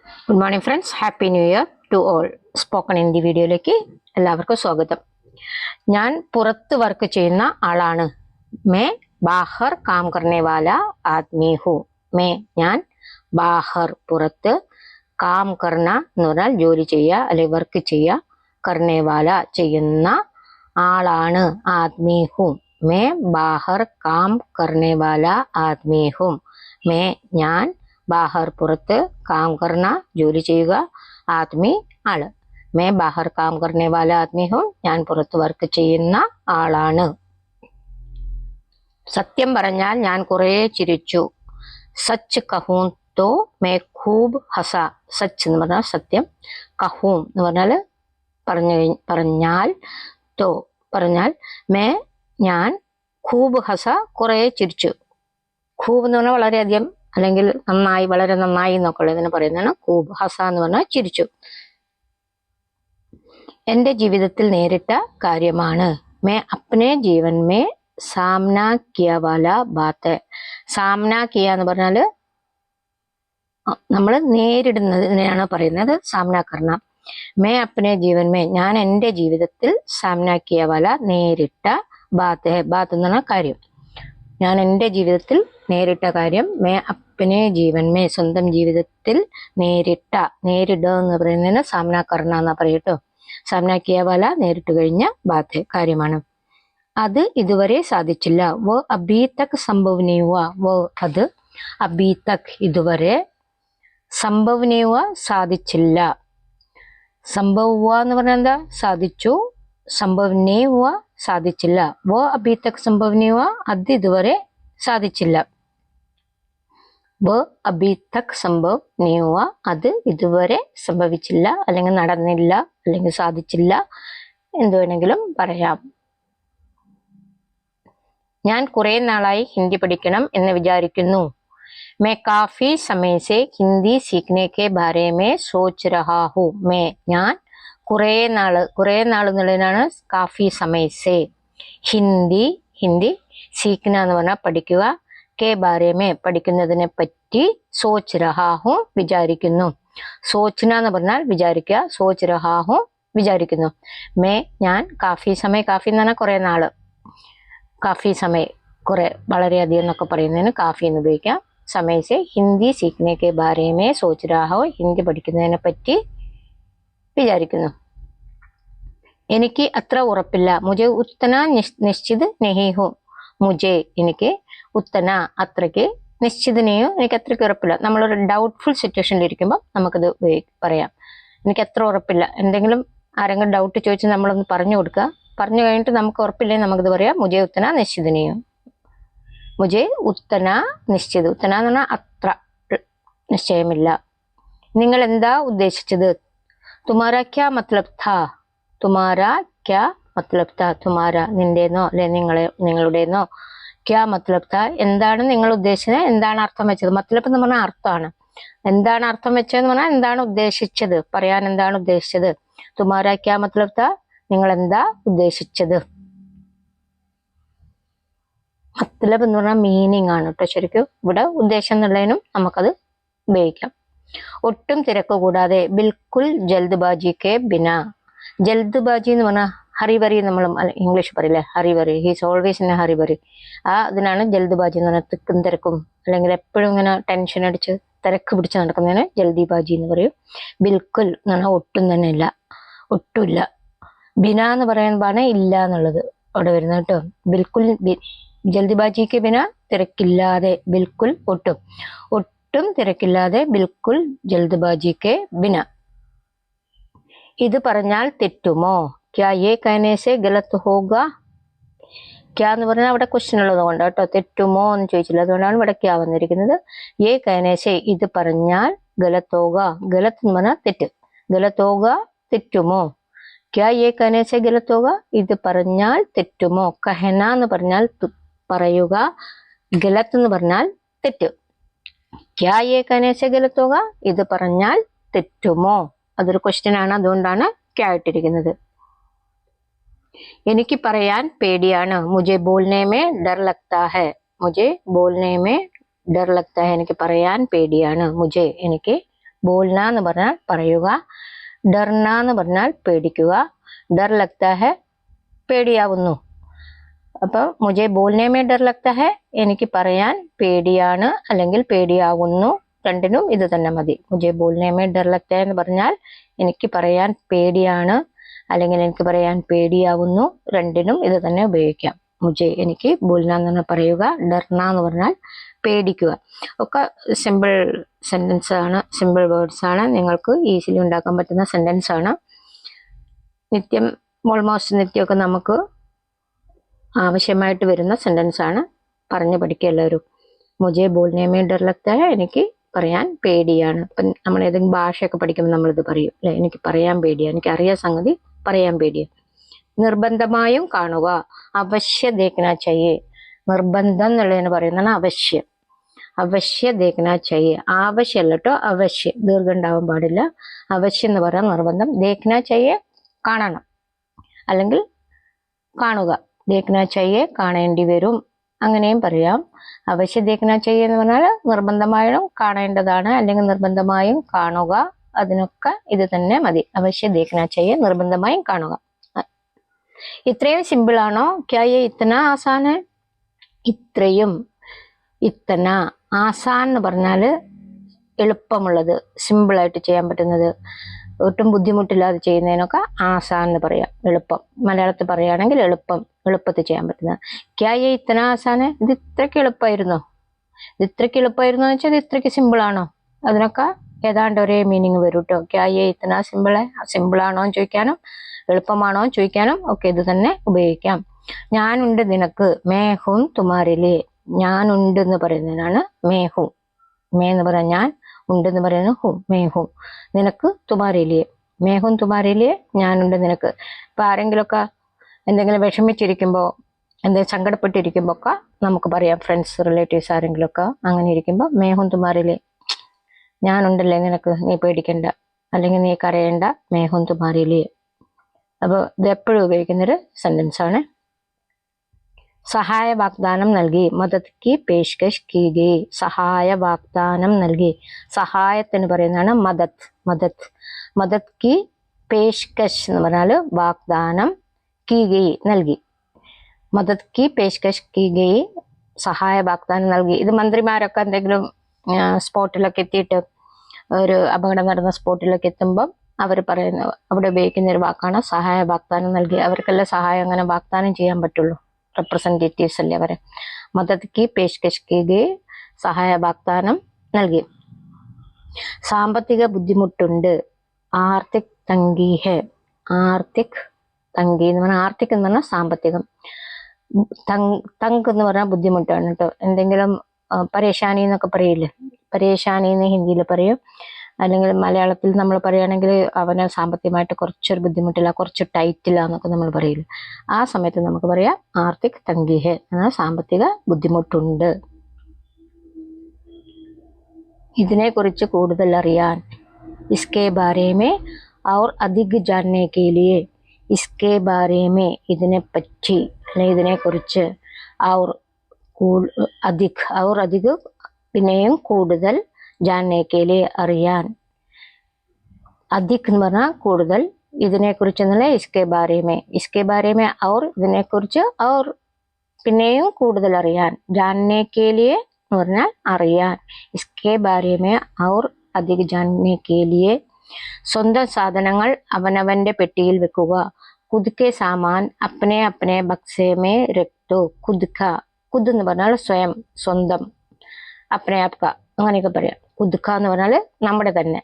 Good morning friends, happy new year to all. Spoken Hindi വീഡിയോയിലേക്ക് എല്ലാവർക്കും സ്വാഗതം. ഞാൻ പുറത്ത് വർക്ക് ചെയ്യുന്ന ആളാണ്. മേ ബാഹർ കാം കർനെ വാല ആദ്മി ഹൂ. മേ ഞാൻ, ബാഹർ പുറത്ത്, കാം കർണ എന്ന് പറഞ്ഞാൽ ജോലി ചെയ്യുക അല്ലെങ്കിൽ വർക്ക് ചെയ്യുക, കർനെ വാല ചെയ്യുന്ന ആളാണ്, ആദ്മി ഹൂ. മേ ബാഹർ കാം കർനെ വാല ആദ്മി ഹൂ. മേ ഞാൻ, ബാഹർ പുറത്ത്, കാം കർണ ജോലി ചെയ്യുക, ആദ്മി ആള്. മേ ബാഹർ കാം കർനെ വാല ആദ്മി ഹൂം. ഞാൻ പുറത്ത് വർക്ക് ചെയ്യുന്ന ആളാണ്. സത്യം പറഞ്ഞാൽ ഞാൻ കുറെ ചിരിച്ചു. സച്ച് കഹൂം തോ മേ ഖൂബ് ഹസ. സച്ച് എന്ന് പറഞ്ഞാൽ സത്യം, കഹൂം എന്ന് പറഞ്ഞാൽ പറഞ്ഞാൽ, തോ പറഞ്ഞാൽ, മേ ഞാൻ, ഖൂബ് ഹസ കുറെ ചിരിച്ചു. ഖൂബ് എന്ന് പറഞ്ഞാൽ വളരെയധികം അല്ലെങ്കിൽ നന്നായി, വളരെ നന്നായി എന്നൊക്കെ ഉള്ളതിന് പറയുന്നതാണ് ഖൂബ്. ഹസ എന്ന് പറഞ്ഞാൽ ചിരിച്ചു. എന്റെ ജീവിതത്തിൽ നേരിട്ട കാര്യമാണ്. മേ അപ്നെ ജീവൻ മേ സാമ്ന കിയ വാല ബാത്ത്. സാമ്ന കിയ എന്ന് പറഞ്ഞാല് നമ്മൾ നേരിടുന്നതിനെയാണ് പറയുന്നത് സാമ്ന കർണ. മേ അപ്നെ ജീവൻ മേ ഞാൻ എന്റെ ജീവിതത്തിൽ സാമ്ന കിയ വാല നേരിട്ട ബാത്ത്. ബാത്ത് എന്ന് പറഞ്ഞാൽ കാര്യം. ഞാൻ എൻ്റെ ജീവിതത്തിൽ നേരിട്ട കാര്യം. മേ അപ്പനെ ജീവൻ മേ സ്വന്തം ജീവിതത്തിൽ നേരിടുക എന്ന് പറയുന്നതിന് സാമ്ന കർണ എന്നാ പറയട്ടോ. സാമ്ന കിയ വാല നേരിട്ട് കഴിഞ്ഞ ബാത്ത് കാര്യമാണ്. അത് ഇതുവരെ സാധിച്ചില്ല. വോ അഭി തക് സംഭവ് നഹീ ഹുവാ. വോ അത്, അഭി തക് ഇതുവരെ, സംഭവ് നഹീ ഹുവാ സാധിച്ചില്ല. സംഭവ് ഹുവ എന്ന് പറഞ്ഞാൽ എന്താ? സാധിച്ചു. സംഭവ് നഹീ ഹുവ സാധിച്ചില്ല. വോ അഭി തക് സംഭവ് നഹീ ഹുവാ അത് ഇതുവരെ സാധിച്ചില്ല. വോ അഭി തക് സംഭവ് നഹീ ഹുവാ അത് ഇതുവരെ സംഭവിച്ചില്ല, അല്ലെങ്കിൽ നടന്നില്ല, അല്ലെങ്കിൽ സാധിച്ചില്ല, എന്ത് വേണമെങ്കിലും പറയാം. ഞാൻ കുറെ നാളായി ഹിന്ദി പഠിക്കണം എന്ന് വിചാരിക്കുന്നു. मैं काफी समय से हिंदी सीखने के बारे में सोच रहा हूँ. मैं ഞാൻ കുറെ നാള് എന്നുള്ളതിനാണ് കാഫി സമയസേ. ഹിന്ദി സീഖ്ന എന്ന് പറഞ്ഞാൽ പഠിക്കുക, കെ ബാരേമേ പഠിക്കുന്നതിനെ പറ്റി, സോച്ച് രഹാഹു വിചാരിക്കുന്നു. സോച്ന എന്ന് പറഞ്ഞാൽ വിചാരിക്കുക, സോച്ച് രഹാഹു വിചാരിക്കുന്നു. മേ ഞാൻ, കാഫി സമയ, കാഫി എന്ന് പറഞ്ഞാൽ കുറെ നാള്, കാഫി സമയ കുറെ, വളരെയധികം എന്നൊക്കെ പറയുന്നതിന് കാഫി എന്ന് ഉപയോഗിക്കാം. സമയസേ ഹിന്ദി സീഖ്നെ കെ ബാരേമേ സോച്ച് രഹാഹു ഹിന്ദി പഠിക്കുന്നതിനെ പറ്റി വിചാരിക്കുന്നു. എനിക്ക് അത്ര ഉറപ്പില്ല. മുജെ ഉത്തന നിശ്ചിത് നഹീ ഹൂ. മുജെ എനിക്ക്, ഉത്തന അത്രയ്ക്ക്, നിശ്ചിത് നഹീ ഹൂ എനിക്ക് അത്രയ്ക്ക് ഉറപ്പില്ല. നമ്മളൊരു ഡൗട്ട്ഫുൾ സിറ്റുവേഷനിൽ ഇരിക്കുമ്പോൾ നമുക്കത് പറയാം. എനിക്ക് അത്ര ഉറപ്പില്ല. എന്തെങ്കിലും ആരെങ്കിലും ഡൗട്ട് ചോദിച്ച് നമ്മളൊന്ന് പറഞ്ഞു കൊടുക്കുക. പറഞ്ഞു കഴിഞ്ഞിട്ട് നമുക്ക് ഉറപ്പില്ലെങ്കിൽ നമുക്കിത് പറയാം. മുജെ ഉത്തന നിശ്ചിത് നഹീ ഹൂ. മുജെ ഉത്തന നിശ്ചിത്. ഉത്തന എന്ന് പറഞ്ഞാൽ അത്ര, നിശ്ചയമില്ല. നിങ്ങൾ എന്താ ഉദ്ദേശിച്ചത്? തുമാര ക്യാ മത്ലബ് ഥാ. തുമാര ക്യാ മത്ലബ് ഥാ. തുമാര നിന്റെന്നോ അല്ലെ നിങ്ങളുടേന്നോ. ക്യാ മത്ലബ് ഥാ എന്താണ് നിങ്ങൾ ഉദ്ദേശിച്ചത്, എന്താണ് അർത്ഥം വെച്ചത്. മത്ലബ് എന്ന് പറഞ്ഞാൽ അർത്ഥമാണ്. എന്താണ് അർത്ഥം വെച്ചതെന്ന് പറഞ്ഞാൽ എന്താണ് ഉദ്ദേശിച്ചത്, പറയാൻ എന്താണ് ഉദ്ദേശിച്ചത്. തുമാര ക്യാ മത്ലബ് ഥാ നിങ്ങൾ എന്താ ഉദ്ദേശിച്ചത്. മത്ലബ് എന്ന് പറഞ്ഞാൽ മീനിങ് ആണ് കേട്ടോ. ശരിക്കും ഇവിടെ ഉദ്ദേശം എന്നുള്ളതിനും നമുക്കത് ഉപയോഗിക്കാം. ഒട്ടും തിരക്ക് കൂടാതെ, ബിൽക്കുൽ ജൽദ്ബാജി കെ ബിന. ജൽദ്ബാജി എന്ന് പറഞ്ഞാൽ ഹറിബറി, നമ്മൾ ഇംഗ്ലീഷ് പറയില്ലേ hurry-burry, he's always in hurry-burry. അതിനാണ് ജൽദ്ബാജി എന്ന് പറഞ്ഞാൽ തിക്കും തിരക്കും, അല്ലെങ്കിൽ എപ്പോഴും ഇങ്ങനെ ടെൻഷൻ അടിച്ച് തിരക്ക് പിടിച്ച് നടക്കുന്നതിന് ജൽദിബാജി എന്ന് പറയും. ബിൽക്കുൽ എന്ന് പറഞ്ഞാൽ ഒട്ടും തന്നെ ഇല്ല, ഒട്ടുമില്ല. ബിന എന്ന് പറയുമ്പോഴാണ് ഇല്ല എന്നുള്ളത് അവിടെ വരുന്നത് കേട്ടോ. ബിൽക്കുൽ ജൽദിബാജി കെ ബിന തിരക്കില്ലാതെ, ബിൽക്കുൽ ഒട്ടും തിരക്കില്ലാതെ, ബിൽക്കുൽ ജൽദ്ബാജി കെ ബിന. ഇത് പറഞ്ഞാൽ തെറ്റുമോ? ക്യാ യേ കഹനെ സെ ഗലത് ഹോഗാ. ക്യാ എന്ന് പറഞ്ഞാൽ അവിടെ ക്വസ്റ്റ്യൻ ഉള്ളത് കൊണ്ട് കേട്ടോ, തെറ്റുമോ എന്ന് ചോദിച്ചില്ല, അതുകൊണ്ടാണ് ഇവിടെ ക്യാ വന്നിരിക്കുന്നത്. യേ കഹനെ സെ ഇത് പറഞ്ഞാൽ, ഗലത് ഹോഗാ, ഗലത് എന്ന് പറഞ്ഞാൽ തെറ്റ്, ഗലത് ഹോഗാ തെറ്റുമോ. ക്യാ യേ കഹനെ സെ ഗലത് ഹോഗാ ഇത് പറഞ്ഞാൽ തെറ്റുമോ. കഹന എന്ന് പറഞ്ഞാൽ പറയുക, ഗലത്ത് എന്ന് പറഞ്ഞാൽ തെറ്റ്. ക്യാ യേ കഹനെ സെ ഗലത് ഹോഗാ ഇത് പറഞ്ഞാൽ തെറ്റുമോ. അതൊരു ക്വസ്റ്റ്യൻ ആണ്, അതുകൊണ്ടാണ് ക്യാ ഇട്ടിരിക്കുന്നത്. എനിക്ക് പറയാൻ പേടിയാണ്. മുജെ ബോൾനെ മേ ഡർ ലഗ്താ ഹൈ. മുജെ ബോൾനെ മേ ഡർ ലഗ്താ ഹൈ എനിക്ക് പറയാൻ പേടിയാണ്. മുജെ എനിക്ക് ബോൽന എന്ന് പറഞ്ഞാൽ പറയുക, ഡർന എന്ന് പറഞ്ഞാൽ പേടിക്കുക, ഡർ ലഗ്താ ഹെ പേടിയാവുന്നു. അപ്പൊ മുജെ ബോൽനെ മേ ഡർ ലഗ്താ ഹെ എനിക്ക് പറയാൻ പേടിയാണ് അല്ലെങ്കിൽ പേടിയാവുന്നു, രണ്ടിനും ഇത് തന്നെ മതി. മുജെ ബോൽനെ മേ ഡർ ലഗ്താ എന്ന് പറഞ്ഞാൽ എനിക്ക് പറയാൻ പേടിയാണ് അല്ലെങ്കിൽ എനിക്ക് പറയാൻ പേടിയാവുന്നു, രണ്ടിനും ഇത് തന്നെ ഉപയോഗിക്കാം. മുജെ എനിക്ക് ബോൽന എന്ന് പറഞ്ഞാൽ പറയുക, ഡർന എന്ന് പറഞ്ഞാൽ പേടിക്കുക. ഒക്കെ സിമ്പിൾ സെന്റൻസ് ആണ്, സിമ്പിൾ വേർഡ്സ് ആണ്, നിങ്ങൾക്ക് ഈസിലി ഉണ്ടാക്കാൻ പറ്റുന്ന സെന്റൻസ് ആണ്. നിത്യം ഓൾമോസ്റ്റ് നിത്യമൊക്കെ നമുക്ക് ആവശ്യമായിട്ട് വരുന്ന സെന്റൻസ് ആണ്. പറഞ്ഞു പഠിക്കുക എല്ലാവരും. മുജെ ബോൽനെ മേ ഡർ ലഗ്താ ഹെ എനിക്ക് പറയാൻ പേടിയാണ്. ഇപ്പം നമ്മൾ ഏതെങ്കിലും ഭാഷയൊക്കെ പഠിക്കുമ്പോൾ നമ്മളിത് പറയും അല്ലെ, എനിക്ക് പറയാൻ പേടിയാണ്, എനിക്ക് അറിയാൻ സംഗതി പറയാൻ പേടിയാണ്. നിർബന്ധമായും കാണുക, അവശ്യ ദേഖ്നാ ചാഹിയെ. നിർബന്ധം എന്നുള്ളതിന് പറയുന്നതാണ് അവശ്യം. അവശ്യ ദേഖ്നാ ചാഹിയെ, ആവശ്യമല്ല കേട്ടോ, അവശ്യ, ദീർഘം ഉണ്ടാവാൻ പാടില്ല. അവശ്യം എന്ന് പറയാൻ നിർബന്ധം. ദേഖ്നാ ചാഹിയെ കാണണം അല്ലെങ്കിൽ കാണുക. ദേഖ്നാ ചാഹിയെ കാണേണ്ടി വരും, അങ്ങനെയും പറയാം. അവശ്യ ദേഖ്നാ ചാഹിയെ എന്ന് പറഞ്ഞാൽ നിർബന്ധമായും കാണേണ്ടതാണ് അല്ലെങ്കിൽ നിർബന്ധമായും കാണുക, അതിനൊക്കെ ഇത് തന്നെ മതി. അവശ്യ ദേഖ്നാ ചാഹിയെ, നിർബന്ധമായും കാണുക. ഇത്രയും സിമ്പിൾ ആണോ? ക്യാ യേ ഇത്തന ആസാൻ ഹെ? ഇത്രയും, ഇത്തന, ആസാൻ എന്ന് പറഞ്ഞാല് എളുപ്പമുള്ളത്, സിമ്പിളായിട്ട് ചെയ്യാൻ പറ്റുന്നത്, ഒട്ടും ബുദ്ധിമുട്ടില്ലാതെ ചെയ്യുന്നതിനൊക്കെ ആസാൻ എന്ന് പറയാം. എളുപ്പം, മലയാളത്തിൽ പറയുകയാണെങ്കിൽ എളുപ്പം, എളുപ്പത്തിൽ ചെയ്യാൻ പറ്റുന്നത്. ക്യാ യേ ഇത്തന ആസാൻ ഹെ? ഇത് ഇത്രയ്ക്ക് എളുപ്പമായിരുന്നോ? ഇത് ഇത്രയ്ക്ക് എളുപ്പമായിരുന്നോ എന്ന് വെച്ചാൽ ഇത് ഇത്രയ്ക്ക് സിമ്പിൾ ആണോ? അതിനൊക്കെ ഏതാണ്ട് ഒരേ മീനിങ് വരും കേട്ടോ. ക്യാ യേ ഇത്തന സിമ്പിൾ ആണോ എന്ന് ചോദിക്കാനും എളുപ്പമാണോ എന്ന് ചോദിക്കാനും ഒക്കെ ഇത് തന്നെ ഉപയോഗിക്കാം. ഞാനുണ്ട് നിനക്ക്, മേഹും തുമാരിലെ. ഞാനുണ്ട് എന്ന് പറയുന്നതിനാണ് മേഹും. മേ എന്ന് പറയാൻ ഞാൻ, ഉണ്ടെന്ന് പറയുന്നത് ഹും, മേഹും. നിനക്ക് തുമാരിലെ, മേഹും തുമാരിലെ, ഞാനുണ്ട് നിനക്ക്. ഇപ്പൊ ആരെങ്കിലുമൊക്കെ എന്തെങ്കിലും വിഷമിച്ചിരിക്കുമ്പോൾ, എന്തെങ്കിലും സങ്കടപ്പെട്ടിരിക്കുമ്പോൾ ഒക്കെ നമുക്ക് പറയാം, ഫ്രണ്ട്സ് റിലേറ്റീവ്സ് ആരെങ്കിലുമൊക്കെ അങ്ങനെ ഇരിക്കുമ്പോൾ മേഹും തുമാരിലെ, ഞാനുണ്ടല്ലേ നിനക്ക്, നീ പേടിക്കണ്ട അല്ലെങ്കിൽ നീ കരയണ്ട, മേഹും തുമാരിലെ. അപ്പോൾ ഇത് എപ്പോഴും ഉപയോഗിക്കുന്നൊരു സെന്റൻസ് ആണ്. സഹായ വാഗ്ദാനം നൽകി, മദത് കി പേഷ്കഷ് കി ഗയി. സഹായ വാഗ്ദാനം നൽകി, സഹായത്തിന് പറയുന്നതാണ് മദത്. മദത്, മദത് കി പേഷ്കഷ് എന്ന് പറഞ്ഞാൽ വാഗ്ദാനം, കി ഗയി നൽകി. മദത് കി പേഷ്കഷ് കി ഗയി, സഹായ വാഗ്ദാനം നൽകി. ഇത് മന്ത്രിമാരൊക്കെ എന്തെങ്കിലും സ്പോട്ടിലൊക്കെ എത്തിയിട്ട്, ഒരു അപകടം നടന്ന സ്പോട്ടിലൊക്കെ എത്തുമ്പം അവർ പറയുന്ന, അവിടെ ഉപയോഗിക്കുന്ന ഒരു വാക്കാണ് സഹായ വാഗ്ദാനം നൽകി. അവർക്കെല്ലാം സഹായം അങ്ങനെ വാഗ്ദാനം ചെയ്യാൻ പറ്റുള്ളൂ, റെപ്രസെന്റേറ്റീവ്സ് അല്ലേ അവരെ. മദത് കി പേഷ്കഷ് കി ഗയി, സഹായ വാഗ്ദാനം നൽകി. സാമ്പത്തിക ബുദ്ധിമുട്ടുണ്ട്, ആർത്തിക് തങ്കി ഹെ. ആർത്തിക് തങ്കി എന്ന് പറഞ്ഞാൽ, ആർത്തിക് എന്ന് പറഞ്ഞാൽ സാമ്പത്തികം, തങ്ക് എന്ന് പറഞ്ഞാൽ ബുദ്ധിമുട്ടാണ് കേട്ടോ. എന്തെങ്കിലും പരേഷാനി എന്നൊക്കെ പറയില്ലേ, പരേഷാനി എന്ന് ഹിന്ദിയിൽ പറയും, അല്ലെങ്കിൽ മലയാളത്തിൽ നമ്മൾ പറയുകയാണെങ്കിൽ അവന് സാമ്പത്തികമായിട്ട് കുറച്ചൊരു ബുദ്ധിമുട്ടില്ല, കുറച്ച് ടൈറ്റില്ല എന്നൊക്കെ നമ്മൾ പറയില്ല. ആ സമയത്ത് നമുക്ക് പറയാം ആർത്തിക് തങ്കി ഹെ, എന്നാൽ സാമ്പത്തിക ബുദ്ധിമുട്ടുണ്ട്. ഇതിനെക്കുറിച്ച് കൂടുതൽ അറിയാൻ, ഇസ്കെ ബാരേമേ ഔർ അധിക് ജാൻനെ കെ ലിയെ. ഇസ്കെ ബാരേമേ ഇതിനെപ്പറ്റി അല്ലെങ്കിൽ ഇതിനെക്കുറിച്ച്, ഔർ അധിക്, ഔർ അധിക് പിന്നെയും കൂടുതൽ, ജാൻനെ കെ ലിയെ അറിയാൻ. അധിക് എന്ന് പറഞ്ഞാൽ കൂടുതൽ, ഇതിനെക്കുറിച്ച് എന്നുള്ള ഇസ്കെ ബാരേമേ. ഇസ്കെ ബാരേമേ ഔർ ഇതിനെക്കുറിച്ച്, ഔർ പിന്നെയും കൂടുതൽ അറിയാൻ. ജാൻനെ കെ ലിയെ എന്ന് പറഞ്ഞാൽ അറിയാൻ. ഇസ്കെ ബാരേമേ ഔർ അധിക് ജാൻനെ കെ ലിയെ. സ്വന്തം സാധനങ്ങൾ അവനവന്റെ പെട്ടിയിൽ വെക്കുക. खुद के सामान अपने अपने बक्से में रख दो. खुद का, खुद എന്ന് പറഞ്ഞാൽ സ്വയം, സ്വന്തം, अपने आप का അങ്ങനെയൊക്കെ പറയാം. खुद का എന്ന് പറഞ്ഞാൽ നമ്മുടെ തന്നെ.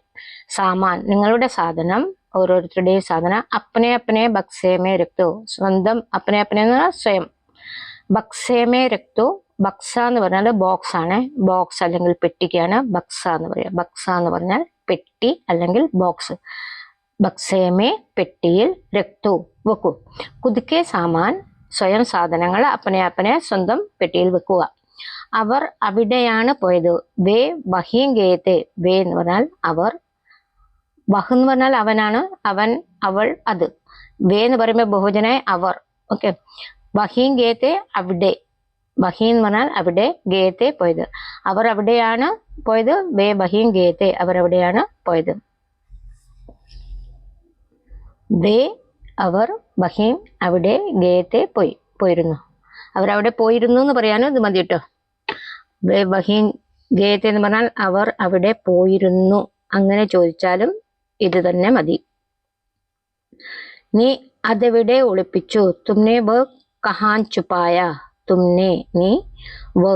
സാമാൻ നിങ്ങളുടെ സാധനം, ഓരോരുത്തരുടെയും സാധനം. अपने अपने बक्से में रख दो, സ്വന്തം, अपने अपने എന്ന് പറഞ്ഞാൽ സ്വയം. बक्से में रख दो. ബക്സ എന്ന് പറഞ്ഞാൽ ബോക്സ് ആണ്, ബോക്സ് അല്ലെങ്കിൽ പെട്ടിക്കാണ് ബക്സ എന്ന് പറയാം. ബക്സ എന്ന് പറഞ്ഞാൽ പെട്ടി അല്ലെങ്കിൽ ബോക്സ്. ബക്സേമേ പെട്ടിയിൽ, രക്തു വെക്കൂ. കുതുക്കെ സാമാൻ സ്വയം സാധനങ്ങൾ, അപ്പനെ അപ്പനെ സ്വന്തം പെട്ടിയിൽ വെക്കുക. അവർ അവിടെയാണ് പോയത്. വേ വഹീം ഗേത്തെ. വേ എന്ന് പറഞ്ഞാൽ അവർ, വഹ് എന്ന് പറഞ്ഞാൽ അവനാണ്, അവൻ, അവൾ, അത്. വേ എന്ന് പറയുമ്പോൾ ബഹുജനായ അവർ. ഓക്കെ. വഹീം ഗേത്തെ അവിടെ, വഹി എന്ന് പറഞ്ഞാൽ അവിടെ, ഗേത്തെ പോയത്. അവർ അവിടെയാണ് പോയത്. വേ ബഹീൻ ഗേത്തെ, അവർ അവിടെയാണ് പോയത്. വേ അവർ, ബഹീൻ അവിടെ, ഗേത്തെ പോയിരുന്നു. അവരവിടെ പോയിരുന്നു എന്ന് പറയാനും ഇത് മതി കേട്ടോ. വേ ബഹീൻ ഗേത്തെ എന്ന് പറഞ്ഞാൽ അവർ അവിടെ പോയിരുന്നു, അങ്ങനെ ചോദിച്ചാലും ഇത് തന്നെ മതി. നീ അതെവിടെ ഒളിപ്പിച്ചു? തുമ്നെ വ കഹാൻ ചുപ്പായ. തുമ്നെ, നീ, വ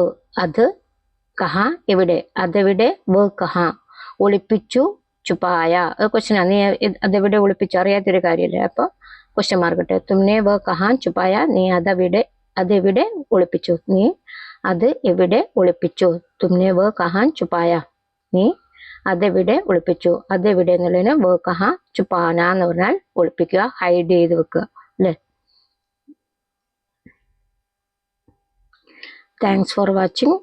അത്, കഹാ എവിടെ, അതെവിടെ, വ കഹാ ഒളിപ്പിച്ചു, ചുപ്പായ ക്വസ്റ്റ്യനാ. നീ അതെവിടെ ഒളിപ്പിച്ചു, അറിയാത്തൊരു കാര്യമല്ലേ, അപ്പൊ ക്വസ്റ്റ്യൻ മാർക്ക് ഇട്ടെ. തുമ്നെ വ കഹാൻ ചുപ്പായ, നീ അതെവിടെ ഒളിപ്പിച്ചു. നീ അത് എവിടെ ഒളിപ്പിച്ചു. തുമ്നെ വ കഹാൻ ചുപ്പായ, നീ അതെവിടെ ഒളിപ്പിച്ചു. അതെവിടെ എന്നുള്ളതിന് വ കഹാ ചുപ്പാന എന്ന് പറഞ്ഞാൽ ഒളിപ്പിക്കുക, ഹൈഡ് ചെയ്ത് വെക്കുക അല്ലേ. Thanks for watching.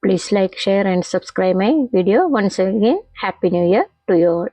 Please like, share and subscribe my video. Once again, Happy New Year to you all.